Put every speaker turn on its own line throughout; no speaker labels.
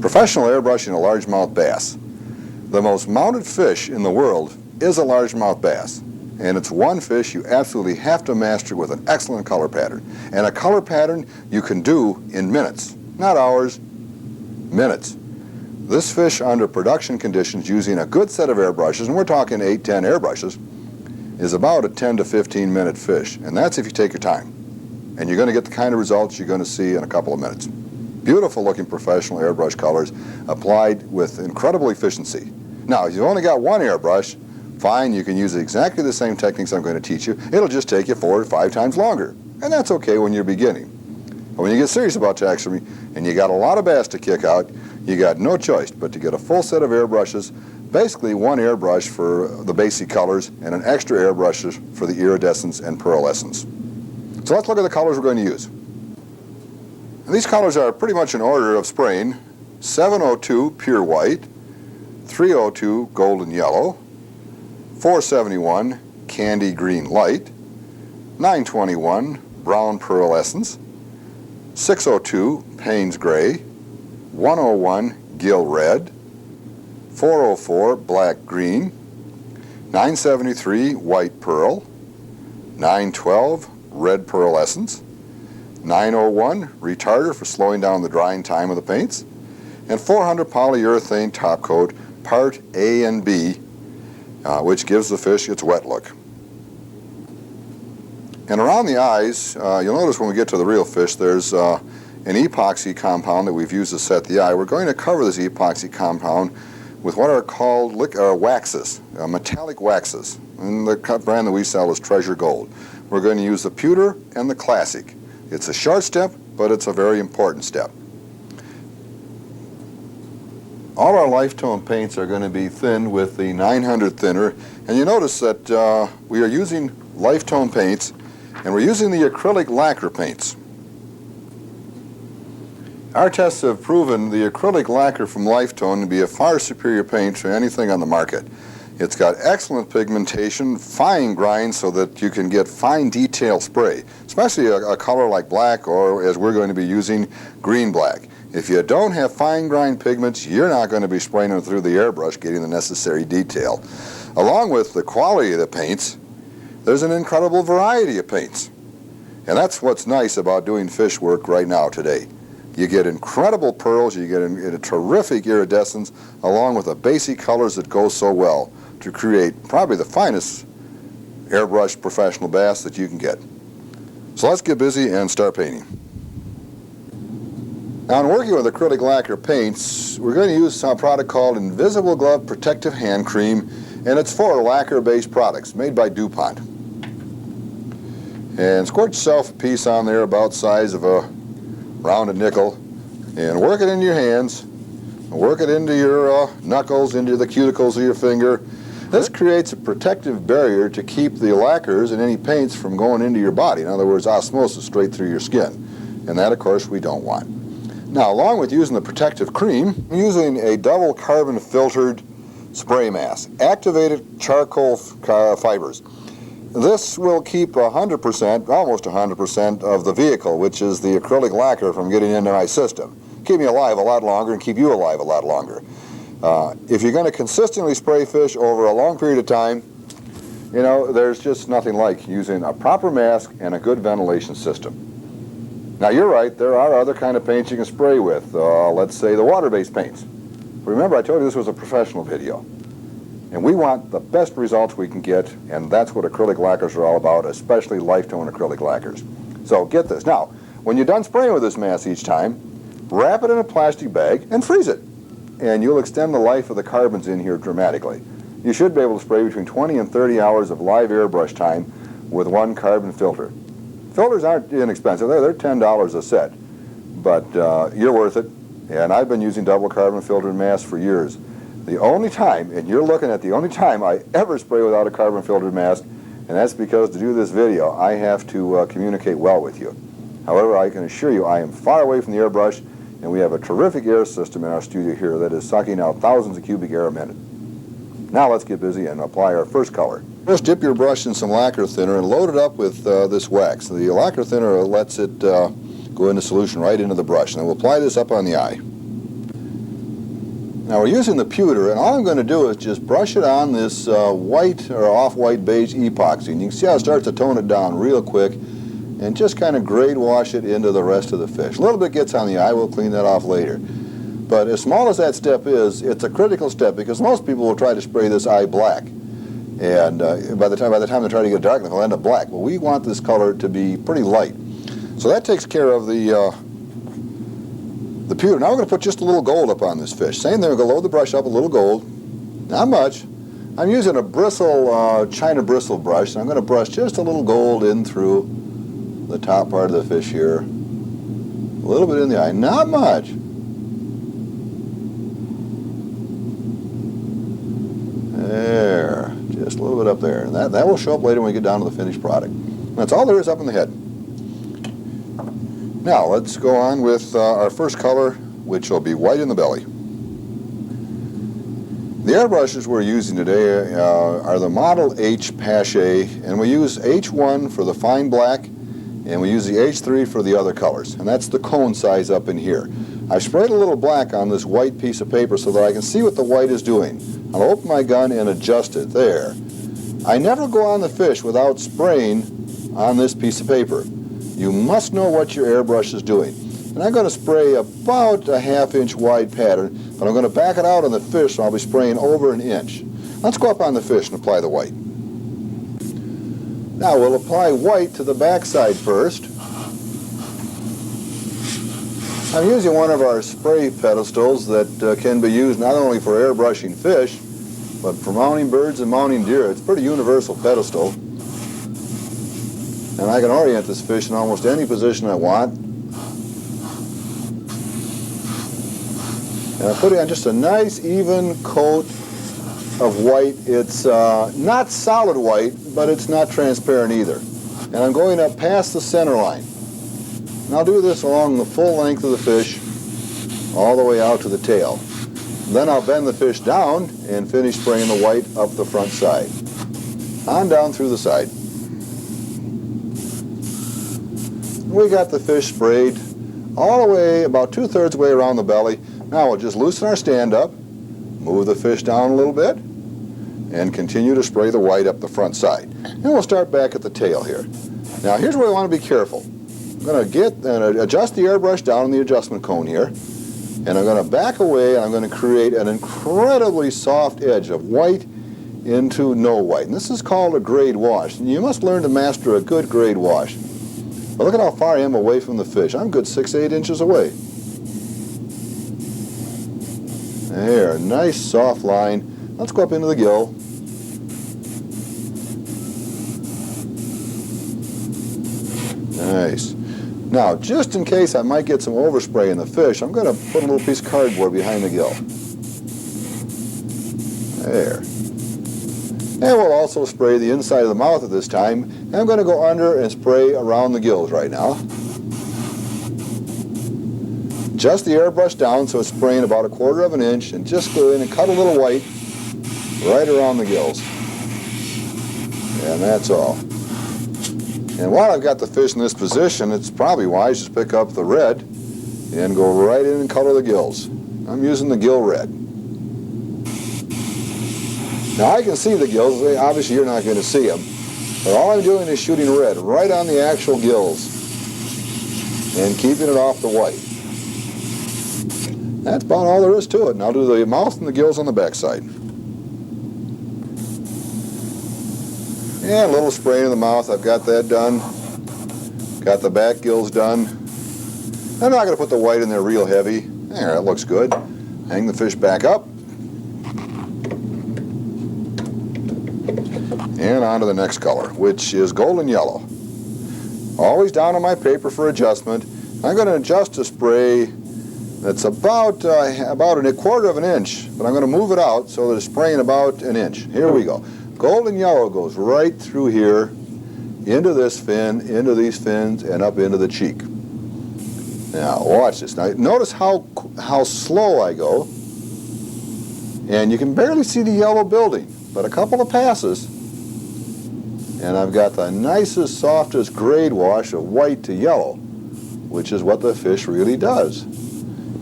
Professional airbrushing a largemouth bass. The most mounted fish in the world is a largemouth bass. And it's one fish you absolutely have to master with an excellent color pattern. And a color pattern you can do in minutes, not hours, minutes. This fish under production conditions using a good set of airbrushes, and we're talking 8, 10 airbrushes, is about a 10 to 15 minute fish. And that's if you take your time. And you're going to get the kind of results you're going to see in a couple of minutes. Beautiful looking professional airbrush colors applied with incredible efficiency. Now, if you've only got one airbrush, fine, you can use exactly the same techniques I'm going to teach you. It'll just take you 4 or 5 times longer. And that's okay when you're beginning. But when you get serious about taxidermy and you got a lot of bass to kick out, you got no choice but to get a full set of airbrushes, basically one airbrush for the basic colors and an extra airbrush for the iridescence and pearlescence. So let's look at the colors we're going to use. And these colors are pretty much in order of spraying: 702 pure white, 302 golden yellow, 471 candy green light, 921 brown pearlescence, 602 Payne's gray, 101 gill red, 404 black green, 973 white pearl, 912 red pearlescence, 901 retarder for slowing down the drying time of the paints, and 400 polyurethane top coat part A and B, which gives the fish its wet look. And around the eyes, you'll notice when we get to the real fish, there's an epoxy compound that we've used to set the eye. We're going to cover this epoxy compound with what are called waxes, metallic waxes. And the brand that we sell is Treasure Gold. We're going to use the pewter and the classic. It's a short step, but it's a very important step. All our life tone paints are going to be thinned with the 900 thinner, and you notice that we are using life tone paints, and we're using the acrylic lacquer paints. Our tests have proven the acrylic lacquer from life tone to be a far superior paint to anything on the market. It's got excellent pigmentation, fine grind so that you can get fine detail spray, especially a color like black, or as we're going to be using, green black. If you don't have fine grind pigments, you're not going to be spraying them through the airbrush getting the necessary detail. Along with the quality of the paints, there's an incredible variety of paints. And that's what's nice about doing fish work right now today. You get incredible pearls, you get a terrific iridescence, along with the basic colors that go so well to create probably the finest airbrush professional bass that you can get. So let's get busy and start painting. Now, in working with acrylic lacquer paints, we're going to use a product called Invisible Glove Protective Hand Cream, and it's for lacquer-based products made by DuPont. And squirt yourself a piece on there about the size of a rounded nickel, and work it into your hands, work it into your knuckles, into the cuticles of your finger. This creates a protective barrier to keep the lacquers and any paints from going into your body. In other words, osmosis straight through your skin. And that, of course, we don't want. Now, along with using the protective cream, I'm using a double carbon filtered spray mask, activated charcoal fibers. This will keep 100%, almost 100% of the vehicle, which is the acrylic lacquer, from getting into my system. Keep me alive a lot longer and keep you alive a lot longer. If you're going to consistently spray fish over a long period of time, you know, there's just nothing like using a proper mask and a good ventilation system. Now, you're right, there are other kind of paints you can spray with, let's say the water-based paints. Remember, I told you this was a professional video. And we want the best results we can get, and that's what acrylic lacquers are all about, especially life tone acrylic lacquers. So get this. Now, when you're done spraying with this mask each time, wrap it in a plastic bag and freeze it. And you'll extend the life of the carbons in here dramatically. You should be able to spray between 20 and 30 hours of live airbrush time with one carbon filter. Filters aren't inexpensive. They're $10 a set. But you're worth it. And I've been using double carbon filtered masks for years. The only time, and you're looking at the only time I ever spray without a carbon filtered mask, and that's because to do this video, I have to communicate well with you. However, I can assure you I am far away from the airbrush, and we have a terrific air system in our studio here that is sucking out thousands of cubic air a minute. Now let's get busy and apply our first color. First, dip your brush in some lacquer thinner and load it up with this wax. The lacquer thinner lets it go into solution right into the brush, and then we'll apply this up on the eye. Now we're using the pewter, and all I'm going to do is just brush it on this white or off-white beige epoxy. And you can see how it starts to tone it down real quick, and just kind of grade wash it into the rest of the fish. A little bit gets on the eye, we'll clean that off later. But as small as that step is, it's a critical step because most people will try to spray this eye black. And by the time they try to get dark, they'll end up black. Well, we want this color to be pretty light. So that takes care of the pewter. Now we're going to put just a little gold up on this fish. Same thing, we're going to load the brush up, a little gold. Not much. I'm using a bristle, China bristle brush, and I'm going to brush just a little gold in through the top part of the fish here. A little bit in the eye, not much. There, just a little bit up there. And that will show up later when we get down to the finished product. That's all there is up in the head. Now let's go on with our first color, which will be white in the belly. The airbrushes we're using today are the Model H Pache, and we use H1 for the fine black, and we use the H3 for the other colors, and that's the cone size up in here. I've sprayed a little black on this white piece of paper so that I can see what the white is doing. I'll open my gun and adjust it there. I never go on the fish without spraying on this piece of paper. You must know what your airbrush is doing. And I'm going to spray about a ½ inch wide pattern, but I'm going to back it out on the fish, so I'll be spraying over an inch. Let's go up on the fish and apply the white. Now we'll apply white to the backside first. I'm using one of our spray pedestals that can be used not only for airbrushing fish, but for mounting birds and mounting deer. It's a pretty universal pedestal. And I can orient this fish in almost any position I want. And I'm putting on just a nice even coat of white. It's not solid white, but it's not transparent either. And I'm going up past the center line. And I'll do this along the full length of the fish, all the way out to the tail. Then I'll bend the fish down and finish spraying the white up the front side. On down through the side. We got the fish sprayed all the way, about 2/3 way around the belly. Now we'll just loosen our stand up, move the fish down a little bit, and continue to spray the white up the front side. And we'll start back at the tail here. Now here's where we want to be careful. I'm going to get and adjust the airbrush down in the adjustment cone here, and I'm going to back away, and I'm going to create an incredibly soft edge of white into no white. And this is called a grade wash. And you must learn to master a good grade wash. But look at how far I am away from the fish. I'm good 6-8 inches away. There, nice soft line. Let's go up into the gill. Nice. Now, just in case I might get some overspray in the fish, I'm going to put a little piece of cardboard behind the gill. There. And we'll also spray the inside of the mouth at this time. And I'm going to go under and spray around the gills right now. Just the airbrush down so it's spraying about 1/4 inch, and just go in and cut a little white right around the gills. And that's all. And while I've got the fish in this position, it's probably wise to pick up the red and go right in and color the gills. I'm using the gill red. Now I can see the gills. Obviously you're not going to see them. But all I'm doing is shooting red right on the actual gills and keeping it off the white. That's about all there is to it. And I'll do the mouth and the gills on the back side. And a little spraying in the mouth. I've got that done. Got the back gills done. I'm not going to put the white in there real heavy. There, that looks good. Hang the fish back up. And on to the next color, which is golden yellow. Always down on my paper for adjustment. I'm going to adjust a spray that's about 1/4 inch, but I'm going to move it out so that it's spraying about an inch. Here we go. Golden yellow goes right through here, into this fin, into these fins, and up into the cheek. Now watch this. Now notice how slow I go, and you can barely see the yellow building, but a couple of passes, and I've got the nicest, softest grade wash of white to yellow, which is what the fish really does.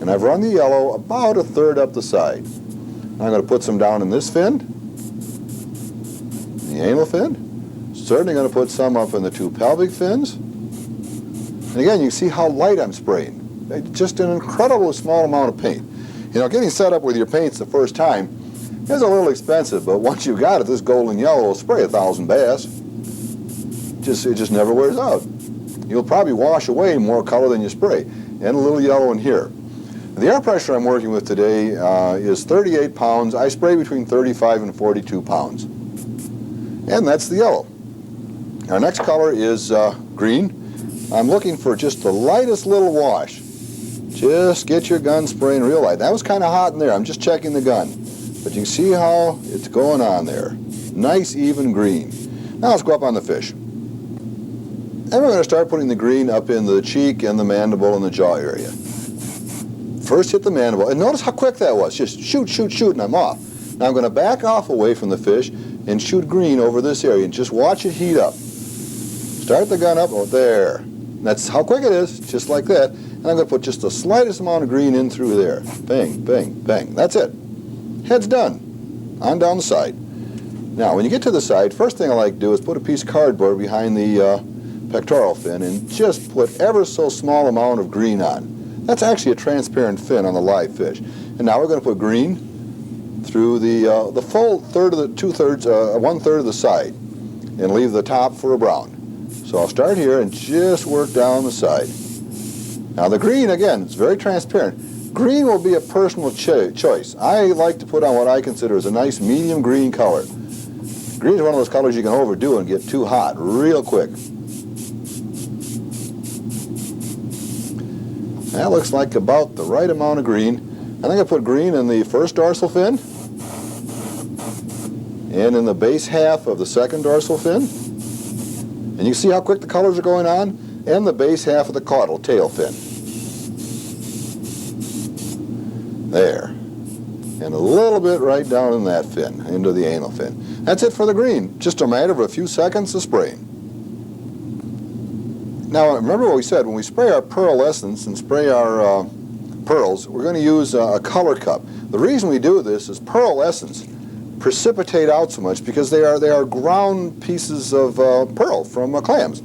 And I've run the yellow about a third up the side. I'm going to put some down in this fin, the anal fin. Certainly going to put some up in the two pelvic fins. And again, you see how light I'm spraying. Just an incredibly small amount of paint. You know, getting set up with your paints the first time is a little expensive, but once you've got it, this golden yellow will spray 1,000 bass. It just never wears out. You'll probably wash away more color than you spray. And a little yellow in here. The air pressure I'm working with today is 38 pounds. I spray between 35 and 42 pounds. And that's the yellow. Our next color is green. I'm looking for just the lightest little wash. Just get your gun spraying real light. That was kind of hot in there. I'm just checking the gun. But you can see how it's going on there. Nice, even green. Now let's go up on the fish. And we're going to start putting the green up in the cheek and the mandible and the jaw area. First hit the mandible. And notice how quick that was. Just shoot, shoot, shoot, and I'm off. Now I'm going to back off away from the fish and shoot green over this area. And just watch it heat up. Start the gun up. Oh, there. That's how quick it is, just like that. And I'm going to put just the slightest amount of green in through there. Bang, bang, bang. That's it. Head's done. On down the side. Now, when you get to the side, first thing I like to do is put a piece of cardboard behind the pectoral fin and just put ever so small amount of green on. That's actually a transparent fin on the live fish. And now we're going to put green through the full third of the 1/3 of the side and leave the top for a brown. So I'll start here and just work down the side. Now the green, again, it's very transparent. Green will be a personal choice. I like to put on what I consider as a nice medium green color. Green is one of those colors you can overdo and get too hot real quick. That looks like about the right amount of green. I think I put green in the first dorsal fin and in the base half of the second dorsal fin. And you see how quick the colors are going on? And the base half of the caudal tail fin. There. And a little bit right down in that fin, into the anal fin. That's it for the green. Just a matter of a few seconds of spraying. Now, remember what we said, when we spray our pearlescence and spray our pearls, we're going to use a color cup. The reason we do this is pearlescence precipitate out so much because they are ground pieces of pearl from clams.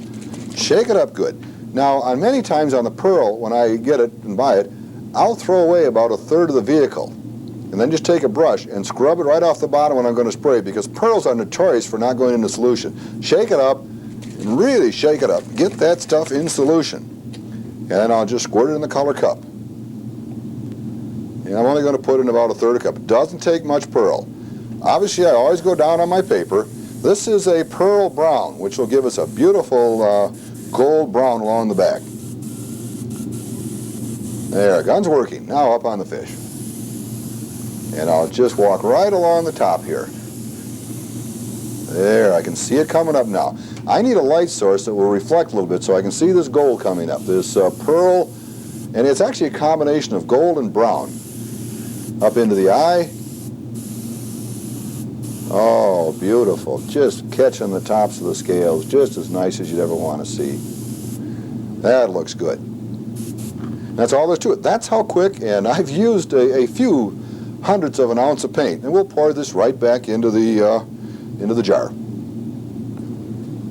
Shake it up good. Now, on many times on the pearl, when I get it and buy it, I'll throw away about a third of the vehicle and then just take a brush and scrub it right off the bottom when I'm going to spray because pearls are notorious for not going into solution. Shake it up and really shake it up. Get that stuff in solution. And then I'll just squirt it in the color cup. And I'm only going to put in about a third of a cup. It doesn't take much pearl. Obviously, I always go down on my paper. This is a pearl brown, which will give us a beautiful gold brown along the back. There, gun's working. Now up on the fish. And I'll just walk right along the top here. There, I can see it coming up now. I need a light source that will reflect a little bit so I can see this gold coming up. This pearl, and it's actually a combination of gold and brown. Up into the eye. Oh, beautiful. Just catching the tops of the scales, just as nice as you'd ever want to see. That looks good. That's all there's to it. That's how quick, and I've used a few hundredths of an ounce of paint, and we'll pour this right back into the jar.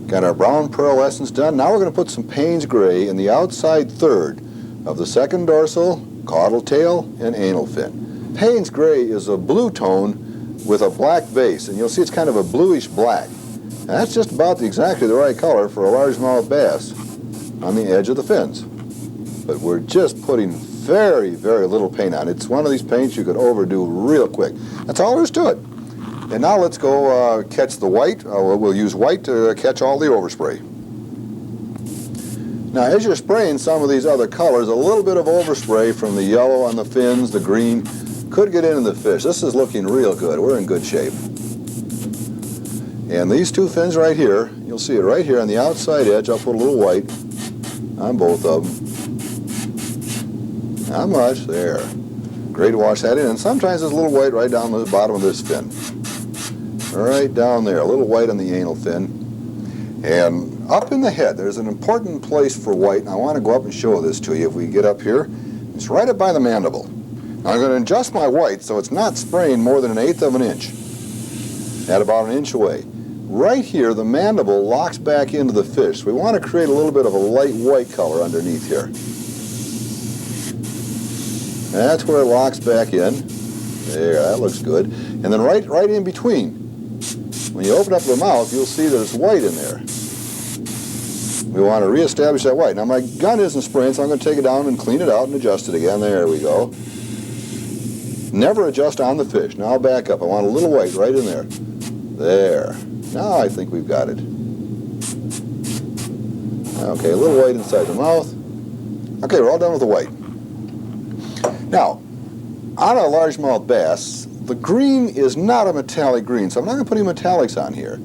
Got our brown pearlescence done. Now we're going to put some Payne's Gray in the outside third of the second dorsal, caudal tail, and anal fin. Payne's Gray is a blue tone with a black base, and you'll see it's kind of a bluish black. And that's just about exactly the right color for a largemouth bass on the edge of the fins. But we're just putting very, very little paint on. It's one of these paints you could overdo real quick. That's all there is to it. And now let's go catch the white. We'll use white to catch all the overspray. Now, as you're spraying some of these other colors, a little bit of overspray from the yellow on the fins, the green, could get into the fish. This is looking real good. We're in good shape. And these two fins right here, you'll see it right here on the outside edge. I'll put a little white on both of them. Not much. There. Great to wash that in. And sometimes there's a little white right down the bottom of this fin. Right down there. A little white on the anal fin. And up in the head, there's an important place for white. And I want to go up and show this to you if we get up here. It's right up by the mandible. Now I'm going to adjust my white so it's not spraying more than 1/8 of an inch, at about 1 inch away. Right here, the mandible locks back into the fish. So we want to create a little bit of a light white color underneath here. That's where it locks back in. There, that looks good. And then right in between, when you open up the mouth, you'll see that it's white in there. We want to reestablish that white. Now my gun isn't spraying, so I'm going to take it down and clean it out and adjust it again. There we go. Never adjust on the fish. Now I'll back up. I want a little white right in there. There. Now I think we've got it. Okay, a little white inside the mouth. Okay, we're all done with the white. Now, on a largemouth bass, the green is not a metallic green, so I'm not going to put any metallics on here.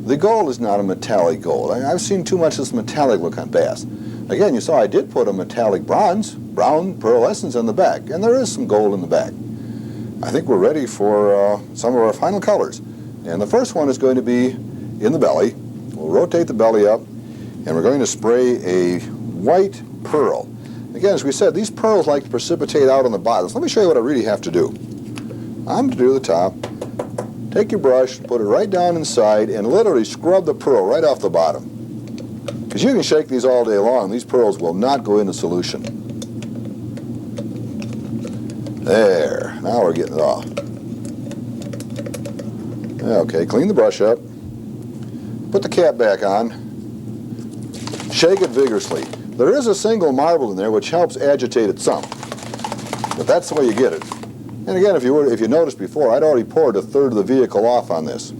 The gold is not a metallic gold. I've seen too much of this metallic look on bass. Again, you saw I did put a metallic bronze, brown pearlescence in the back, and there is some gold in the back. I think we're ready for some of our final colors. And the first one is going to be in the belly. We'll rotate the belly up, and we're going to spray a white pearl. Again, as we said, these pearls like to precipitate out on the bottom. So let me show you what I really have to do. I'm to do the top. Take your brush, put it right down inside, and literally scrub the pearl right off the bottom. Because you can shake these all day long. These pearls will not go into solution. There. Now we're getting it off. Okay, clean the brush up. Put the cap back on. Shake it vigorously. There is a single marble in there which helps agitate it some. But that's the way you get it. And again, if you noticed before, I'd already poured 1/3 of the vehicle off on this.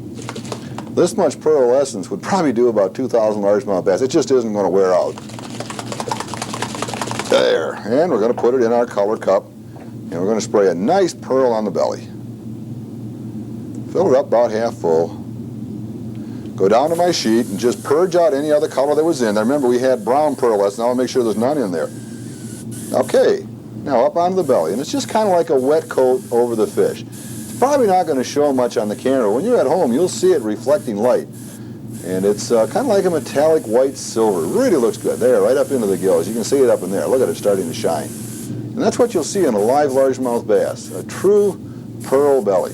This much pearlescence would probably do about 2,000 largemouth bass. It just isn't going to wear out. There. And we're going to put it in our color cup. And we're going to spray a nice pearl on the belly. Fill it up about half full. Go down to my sheet and just purge out any other color that was in there. Remember, we had brown pearlescence. Now I'll make sure there's none in there. Okay. Now up onto the belly. And it's just kind of like a wet coat over the fish. It's probably not going to show much on the camera. When you're at home, you'll see it reflecting light. And it's kind of like a metallic white silver. It really looks good. There, right up into the gills. You can see it up in there. Look at it starting to shine. And that's what you'll see in a live largemouth bass. A true pearl belly.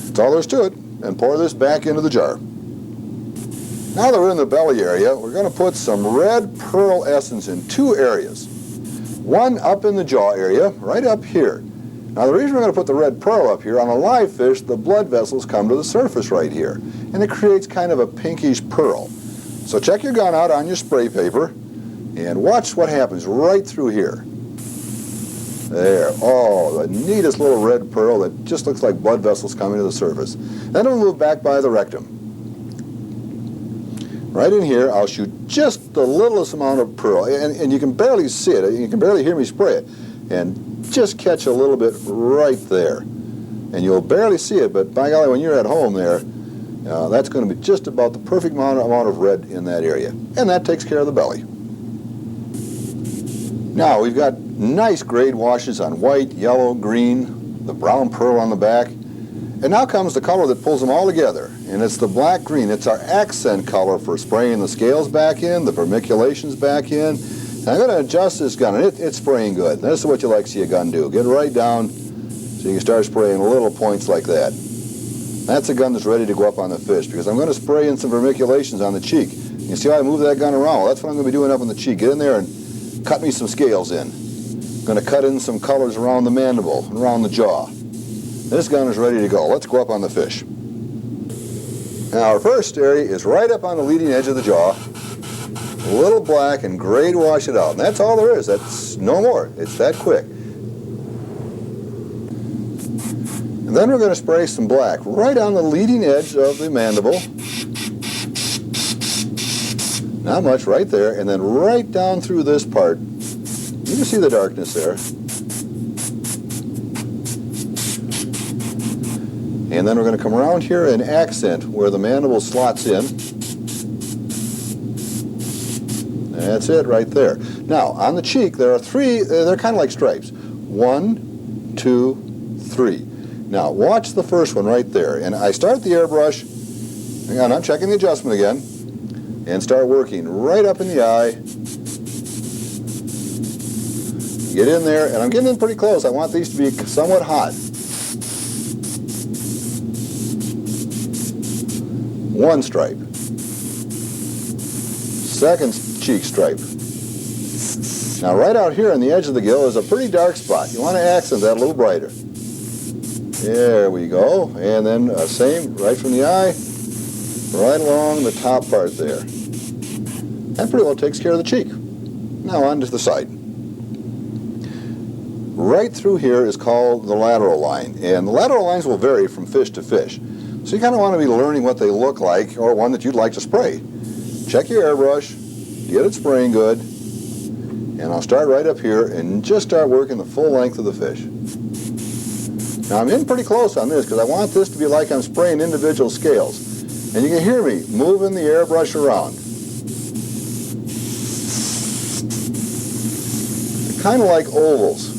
That's all there's to it. And pour this back into the jar. Now that we're in the belly area, we're going to put some red pearl essence in 2 areas. One up in the jaw area, right up here. Now the reason we're going to put the red pearl up here, on a live fish, the blood vessels come to the surface right here. And it creates kind of a pinkish pearl. So check your gun out on your spray paper and watch what happens right through here. There. Oh, the neatest little red pearl that just looks like blood vessels coming to the surface. Then we'll move back by the rectum. Right in here, I'll shoot just the littlest amount of pearl, and you can barely see it. You can barely hear me spray it. And just catch a little bit right there. And you'll barely see it, but by golly, when you're at home there, that's going to be just about the perfect amount of red in that area. And that takes care of the belly. Now, we've got nice grade washes on white, yellow, green, the brown pearl on the back. And now comes the color that pulls them all together, and it's the black green. It's our accent color for spraying the scales back in, the vermiculations back in. And I'm going to adjust this gun, and it's spraying good. This is what you like to see a gun do. Get it right down so you can start spraying little points like that. That's a gun that's ready to go up on the fish, because I'm going to spray in some vermiculations on the cheek. You see how I move that gun around? Well, that's what I'm going to be doing up on the cheek. Get in there and cut me some scales in. I'm going to cut in some colors around the mandible, around the jaw. This gun is ready to go. Let's go up on the fish. Now our first area is right up on the leading edge of the jaw. A little black and grade wash it out. And that's all there is. That's no more. It's that quick. And then we're going to spray some black right on the leading edge of the mandible. Not much, right there. And then right down through this part. You can see the darkness there. And then we're going to come around here and accent where the mandible slots in. That's it right there. Now, on the cheek, there are 3, they're kind of like stripes. 1, 2, 3. Now, watch the first one right there. And I start the airbrush, hang on, I'm checking the adjustment again, and start working right up in the eye. Get in there, and I'm getting in pretty close. I want these to be somewhat hot. One stripe. Second cheek stripe. Now right out here on the edge of the gill is a pretty dark spot. You want to accent that a little brighter. There we go. And then same right from the eye, right along the top part there. That pretty well takes care of the cheek. Now on to the side. Right through here is called the lateral line. And the lateral lines will vary from fish to fish. So you kind of want to be learning what they look like, or one that you'd like to spray. Check your airbrush, get it spraying good, and I'll start right up here and just start working the full length of the fish. Now I'm in pretty close on this because I want this to be like I'm spraying individual scales. And you can hear me moving the airbrush around. They're kind of like ovals.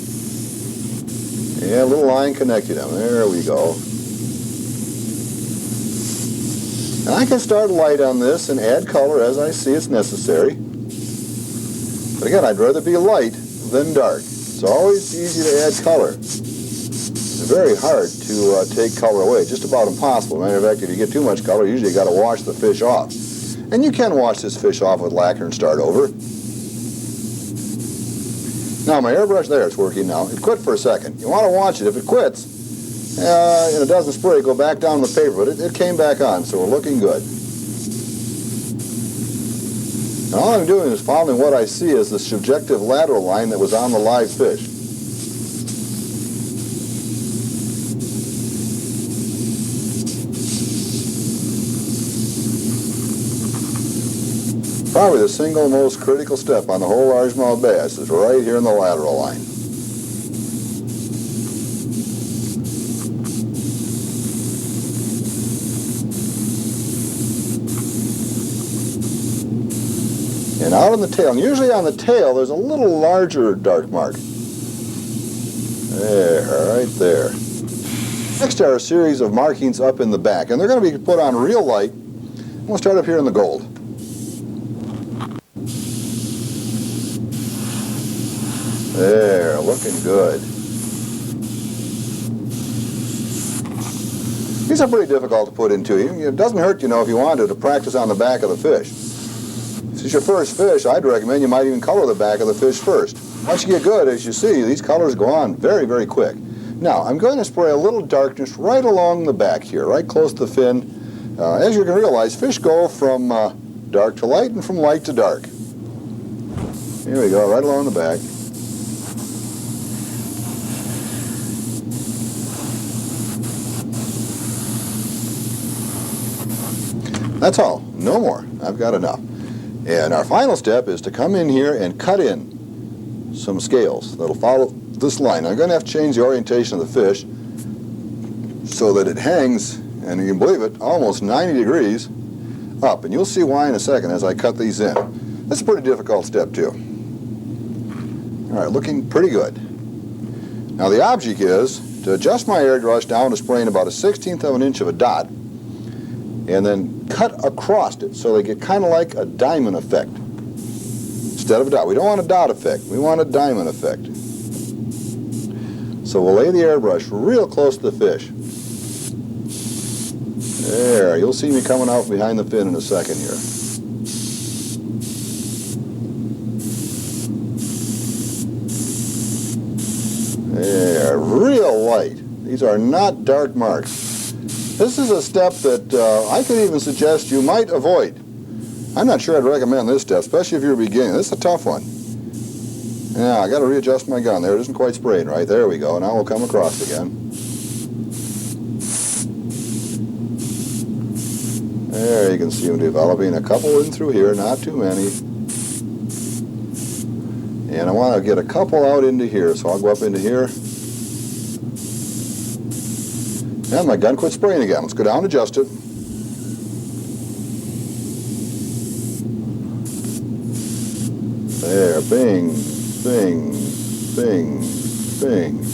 Yeah, a little line connecting them. There we go. And I can start light on this and add color as I see it's necessary. But again, I'd rather be light than dark. It's always easy to add color. It's very hard to take color away, just about impossible. Matter of fact, if you get too much color, usually you got to wash the fish off. And you can wash this fish off with lacquer and start over. Now my airbrush there, it's working now. It quit for a second. You want to watch it. If it quits, and it doesn't spray, go back down the paper, but it came back on, so we're looking good. And all I'm doing is following what I see as the subjective lateral line that was on the live fish. Probably the single most critical step on the whole largemouth bass is right here in the lateral line. And out on the tail, and usually on the tail, there's a little larger dark mark. There, right there. Next are a series of markings up in the back, and they're going to be put on real light. We'll start up here in the gold. There, looking good. These are pretty difficult to put into you. It doesn't hurt, you know, if you wanted to practice on the back of the fish. If it's your first fish, I'd recommend you might even color the back of the fish first. Once you get good, as you see, these colors go on very, very quick. Now, I'm going to spray a little darkness right along the back here, right close to the fin. As you can realize, fish go from dark to light and from light to dark. Here we go, right along the back. That's all, no more. I've got enough. And our final step is to come in here and cut in some scales that'll follow this line. I'm going to have to change the orientation of the fish so that it hangs, and you can believe it, almost 90 degrees up. And you'll see why in a second as I cut these in. That's a pretty difficult step too. All right, looking pretty good. Now the object is to adjust my airbrush down to spraying about 1/16 of an inch of a dot, and then cut across it so they get kind of like a diamond effect instead of a dot. We don't want a dot effect, we want a diamond effect. So we'll lay the airbrush real close to the fish. There, you'll see me coming out behind the fin in a second here. There, real light. These are not dark marks. This is a step that I could even suggest you might avoid. I'm not sure I'd recommend this step, especially if you're beginning. This is a tough one. Yeah, I got to readjust my gun there. It isn't quite spraying right. There we go. Now we'll come across again. There, you can see them developing. A couple in through here, not too many. And I want to get a couple out into here, so I'll go up into here. And my gun quit spraying again. Let's go down and adjust it. There, bing, bing, bing, bing.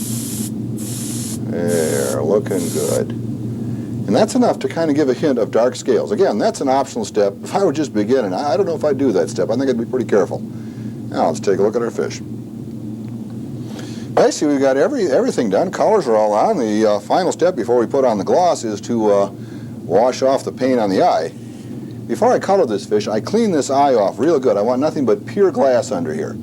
There, looking good. And that's enough to kind of give a hint of dark scales. Again, that's an optional step. If I were just beginning, I don't know if I'd do that step. I think I'd be pretty careful. Now let's take a look at our fish. Basically, we've got everything done. Colors are all on. The final step before we put on the gloss is to wash off the paint on the eye. Before I color this fish, I clean this eye off real good. I want nothing but pure glass under here.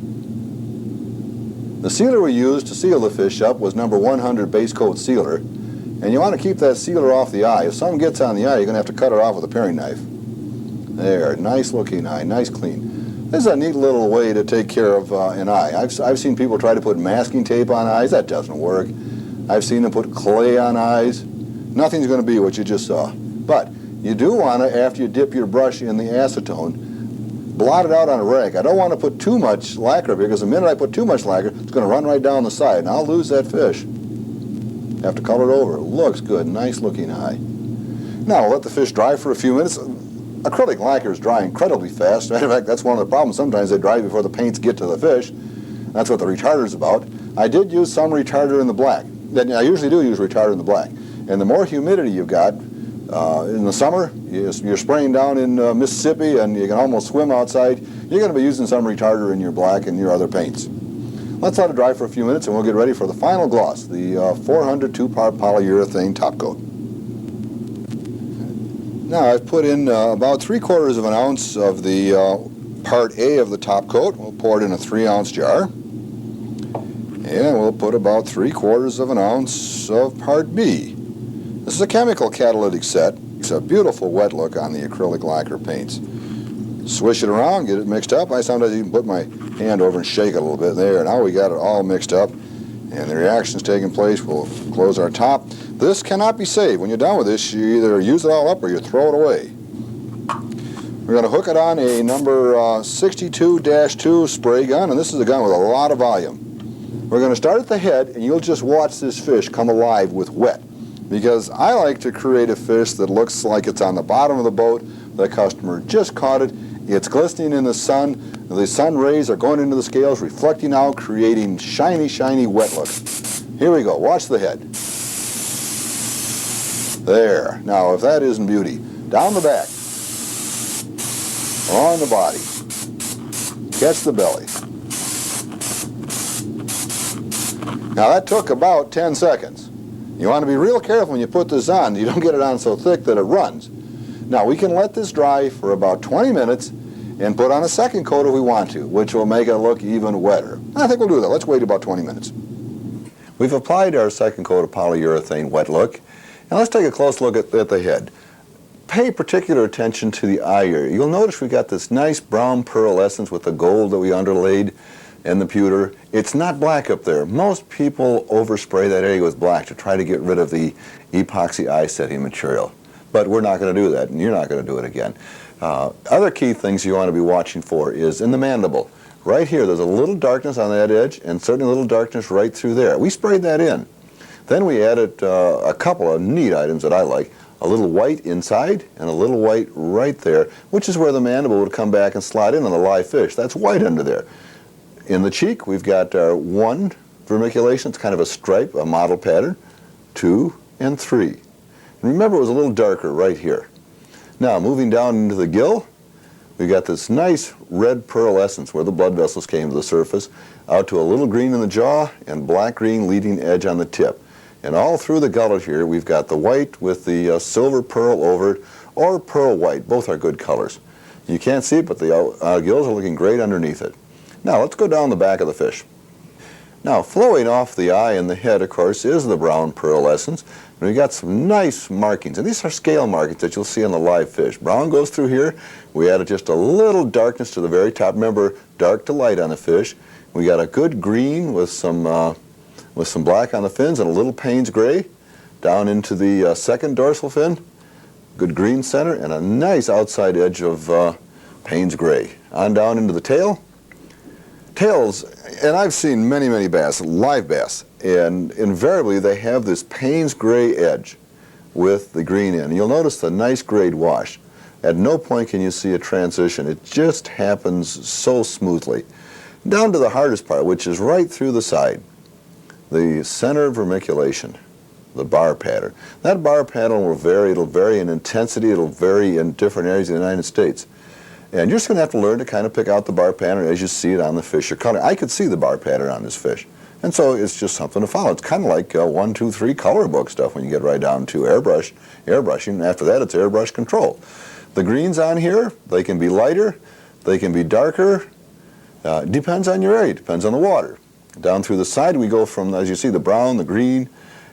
The sealer we used to seal the fish up was number 100 base coat sealer. And you want to keep that sealer off the eye. If something gets on the eye, you're going to have to cut it off with a paring knife. There, nice looking eye, nice clean. This is a neat little way to take care of an eye. I've seen people try to put masking tape on eyes. That doesn't work. I've seen them put clay on eyes. Nothing's going to be what you just saw. But you do want to, after you dip your brush in the acetone, blot it out on a rag. I don't want to put too much lacquer because the minute I put too much lacquer, it's going to run right down the side, and I'll lose that fish. Have to color it over. It looks good, nice looking eye. Now we'll let the fish dry for a few minutes. Acrylic lacquers dry incredibly fast. Matter of fact, that's one of the problems. Sometimes they dry before the paints get to the fish. That's what the retarder's about. I did use some retarder in the black. I usually do use retarder in the black. And the more humidity you've got, in the summer, you're spraying down in Mississippi and you can almost swim outside, you're going to be using some retarder in your black and your other paints. Let's let it dry for a few minutes and we'll get ready for the final gloss, the 400 2-part polyurethane top coat. Now I've put in about 3/4 of an ounce of the part A of the top coat. We'll pour it in a 3-ounce jar. And we'll put about 3/4 of an ounce of part B. This is a chemical catalytic set. It's a beautiful wet look on the acrylic lacquer paints. Swish it around, get it mixed up. I sometimes even put my hand over and shake it a little bit. There, now we got it all mixed up and the reaction's taking place. We'll close our top. This cannot be saved. When you're done with this, you either use it all up or you throw it away. We're going to hook it on a number 62-2 spray gun, and this is a gun with a lot of volume. We're going to start at the head, and you'll just watch this fish come alive with wet, because I like to create a fish that looks like it's on the bottom of the boat. The customer just caught it. It's glistening in the sun. The sun rays are going into the scales, reflecting out, creating shiny, shiny wet look. Here we go. Watch the head. There. Now, if that isn't beauty, down the back, on the body, catch the belly. Now, that took about 10 seconds. You want to be real careful when you put this on. You don't get it on so thick that it runs. Now, we can let this dry for about 20 minutes and put on a second coat if we want to, which will make it look even wetter. I think we'll do that. Let's wait about 20 minutes. We've applied our second coat of polyurethane wet look. Now let's take a close look at the head. Pay particular attention to the eye area. You'll notice we've got this nice brown pearlescence with the gold that we underlaid and the pewter. It's not black up there. Most people overspray that area with black to try to get rid of the epoxy eye setting material. But we're not going to do that, and you're not going to do it again. Other key things you want to be watching for is in the mandible. Right here, there's a little darkness on that edge, and certainly a little darkness right through there. We sprayed that in. Then we added a couple of neat items that I like. A little white inside and a little white right there, which is where the mandible would come back and slide in on the live fish. That's white under there. In the cheek, we've got our 1 vermiculation. It's kind of a stripe, a model pattern. 2 and 3. And remember, it was a little darker right here. Now, moving down into the gill, we got this nice red pearlescence where the blood vessels came to the surface, out to a little green in the jaw and black green leading edge on the tip. And all through the gullet here, we've got the white with the silver pearl over it, or pearl white. Both are good colors. You can't see it, but the gills are looking great underneath it. Now, let's go down the back of the fish. Now, flowing off the eye and the head, of course, is the brown pearlescence. And we've got some nice markings, and these are scale markings that you'll see on the live fish. Brown goes through here. We added just a little darkness to the very top. Remember, dark to light on the fish. We got a good green with some black on the fins and a little Payne's gray down into the second dorsal fin. Good green center and a nice outside edge of Payne's gray. On down into the tail. Tails, and I've seen many, many bass, live bass, and invariably they have this Payne's gray edge with the green in. You'll notice the nice grade wash. At no point can you see a transition. It just happens so smoothly. Down to the hardest part, which is right through the side. The center vermiculation, the bar pattern. That bar pattern will vary. It'll vary in intensity. It'll vary in different areas of the United States. And you're just going to have to learn to kind of pick out the bar pattern as you see it on the fish you're cutting. I could see the bar pattern on this fish. And so it's just something to follow. It's kind of like 1, 2, 3 color book stuff when you get right down to airbrushing. After that, it's airbrush control. The greens on here, they can be lighter, they can be darker. Depends on your area, depends on the water. Down through the side we go from, as you see, the brown, the green,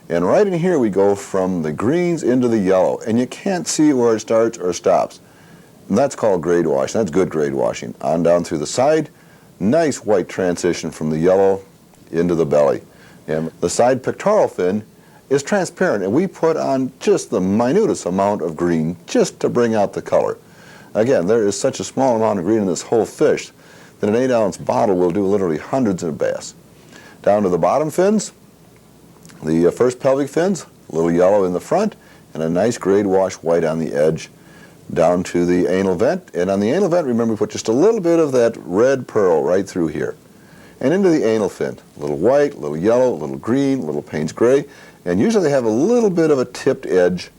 and right in here we go from the greens into the yellow, and you can't see where it starts or stops. And that's called grade washing. That's good grade washing. On down through the side, nice white transition from the yellow into the belly. And the side pectoral fin is transparent, and we put on just the minutest amount of green just to bring out the color. Again, there is such a small amount of green in this whole fish that an 8-ounce bottle will do literally hundreds of bass. Down to the bottom fins, the first pelvic fins, a little yellow in the front, and a nice grade wash white on the edge. Down to the anal vent, and on the anal vent, remember, we put just a little bit of that red pearl right through here. And into the anal fin, a little white, a little yellow, a little green, a little Payne's gray, and usually they have a little bit of a tipped edge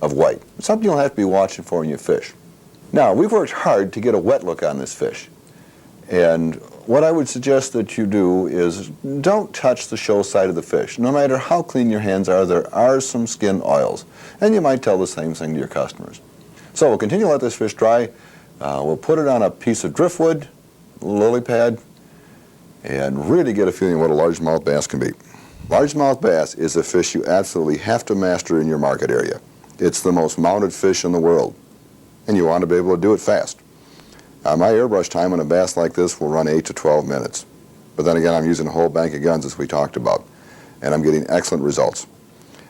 of white. Something you'll have to be watching for when you fish. Now, we've worked hard to get a wet look on this fish. And what I would suggest that you do is don't touch the show side of the fish. No matter how clean your hands are, there are some skin oils. And you might tell the same thing to your customers. So we'll continue to let this fish dry. We'll put it on a piece of driftwood, lily pad, and really get a feeling of what a largemouth bass can be. Largemouth bass is a fish you absolutely have to master in your market area. It's the most mounted fish in the world, and you want to be able to do it fast. My airbrush time on a bass like this will run 8 to 12 minutes. But then again, I'm using a whole bank of guns as we talked about, and I'm getting excellent results.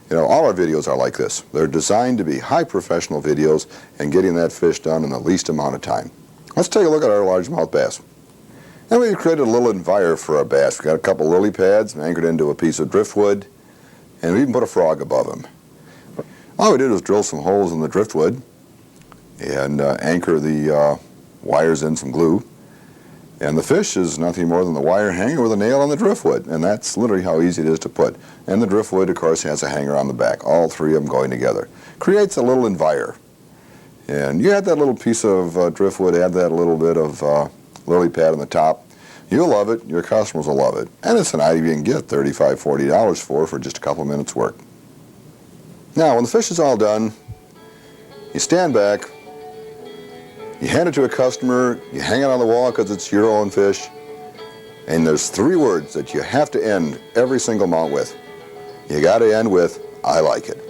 You know, all our videos are like this. They're designed to be high professional videos and getting that fish done in the least amount of time. Let's take a look at our largemouth bass. And we've created a little envir for our bass. We've got a couple lily pads anchored into a piece of driftwood, and we even put a frog above them. All we did was drill some holes in the driftwood and anchor the wires in some glue. And the fish is nothing more than the wire hanger with a nail on the driftwood. And that's literally how easy it is to put. And the driftwood, of course, has a hanger on the back. All three of them going together. Creates a little envir. And you add that little piece of driftwood, add that little bit of lily pad on the top. You'll love it. Your customers will love it. And it's an item you can get $35, $40 for just a couple of minutes' work. Now, when the fish is all done, you stand back, you hand it to a customer, you hang it on the wall because it's your own fish, and there's 3 words that you have to end every single mount with. You got to end with, "I like it."